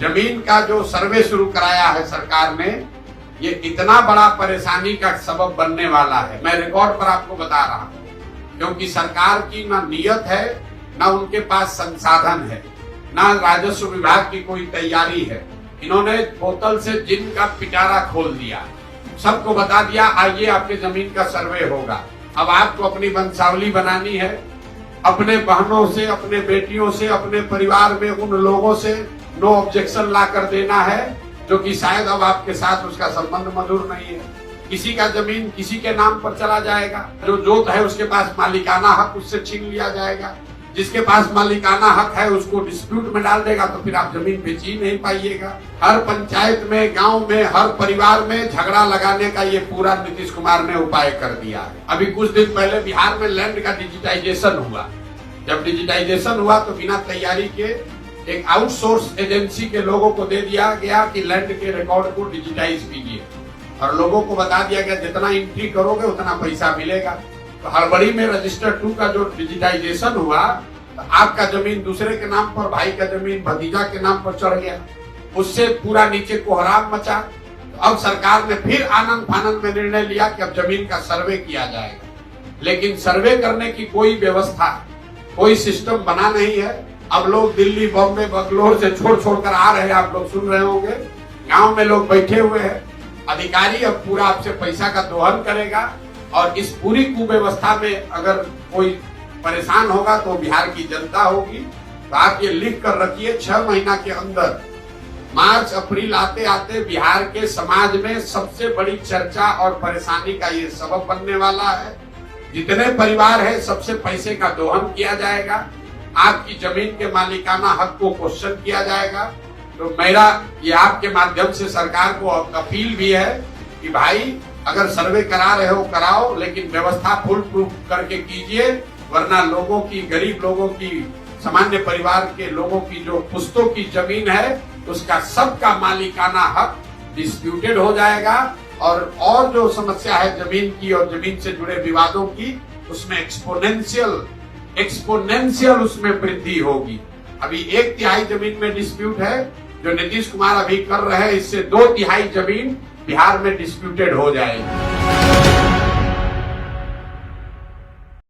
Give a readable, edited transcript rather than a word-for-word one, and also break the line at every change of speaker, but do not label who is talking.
जमीन का जो सर्वे शुरू कराया है सरकार ने, ये इतना बड़ा परेशानी का सबब बनने वाला है। मैं रिकॉर्ड पर आपको बता रहा हूँ, क्योंकि सरकार की ना नियत है, ना उनके पास संसाधन है, ना राजस्व विभाग की कोई तैयारी है। इन्होंने बोतल से जिन का पिटारा खोल दिया, सबको बता दिया आइए आपके जमीन का सर्वे होगा। अब आपको अपनी वंशावली बनानी है, अपने बहनों से, अपने बेटियों से, अपने परिवार में उन लोगों से नो ऑब्जेक्शन ला कर देना है जो कि शायद अब आपके साथ उसका संबंध मधुर नहीं है। किसी का जमीन किसी के नाम पर चला जाएगा, जो जोत है उसके पास मालिकाना हक उससे छीन लिया जाएगा, जिसके पास मालिकाना हक है उसको डिस्प्यूट में डाल देगा, तो फिर आप जमीन बेच ही नहीं पाइएगा। हर पंचायत में, गांव में, हर परिवार में झगड़ा लगाने का ये पूरा नीतीश कुमार ने उपाय कर दिया है। अभी कुछ दिन पहले बिहार में लैंड का डिजिटाइजेशन हुआ। जब डिजिटाइजेशन हुआ तो बिना तैयारी के एक आउटसोर्स एजेंसी के लोगों को दे दिया गया कि लैंड के रिकॉर्ड को डिजिटाइज कीजिए, और लोगों को बता दिया गया जितना एंट्री करोगे उतना पैसा मिलेगा। तो हड़बड़ी में रजिस्टर 2 का जो डिजिटाइजेशन हुआ, तो आपका जमीन दूसरे के नाम पर, भाई का जमीन भतीजा के नाम पर चढ़ गया, उससे पूरा नीचे कोहराम मचा। तो अब सरकार ने फिर आनंद फानंद में निर्णय लिया कि अब जमीन का सर्वे किया जाएगा, लेकिन सर्वे करने की कोई व्यवस्था, कोई सिस्टम बना नहीं है। अब लोग दिल्ली, बॉम्बे, बंगलोर से छोड़ कर आ रहे हैं, आप लोग सुन रहे होंगे, गांव में लोग बैठे हुए हैं। अधिकारी अब पूरा आपसे पैसा का दोहन करेगा, और इस पूरी कुव्यवस्था में अगर कोई परेशान होगा तो बिहार की जनता होगी। तो आप ये लिख कर रखिए, 6 महीना के अंदर, मार्च अप्रैल आते आते बिहार के समाज में सबसे बड़ी चर्चा और परेशानी का ये सबब बनने वाला है। जितने परिवार है सबसे पैसे का दोहन किया जाएगा, आपकी जमीन के मालिकाना हक को क्वेश्चन किया जाएगा। तो मेरा ये आपके माध्यम से सरकार को अपील भी है कि भाई अगर सर्वे करा रहे हो कराओ, लेकिन व्यवस्था फुल प्रूफ करके कीजिए, वरना लोगों की, गरीब लोगों की, सामान्य परिवार के लोगों की जो पुश्तों की जमीन है उसका सबका मालिकाना हक डिस्प्यूटेड हो जाएगा, और जो समस्या है जमीन की और जमीन से जुड़े विवादों की, उसमें एक्सपोनेंशियल उसमें वृद्धि होगी। अभी 1/3 जमीन में डिस्प्यूट है जो नीतीश कुमार अभी कर रहे हैं, इससे 2/3 जमीन बिहार में डिस्प्यूटेड हो जाएगी।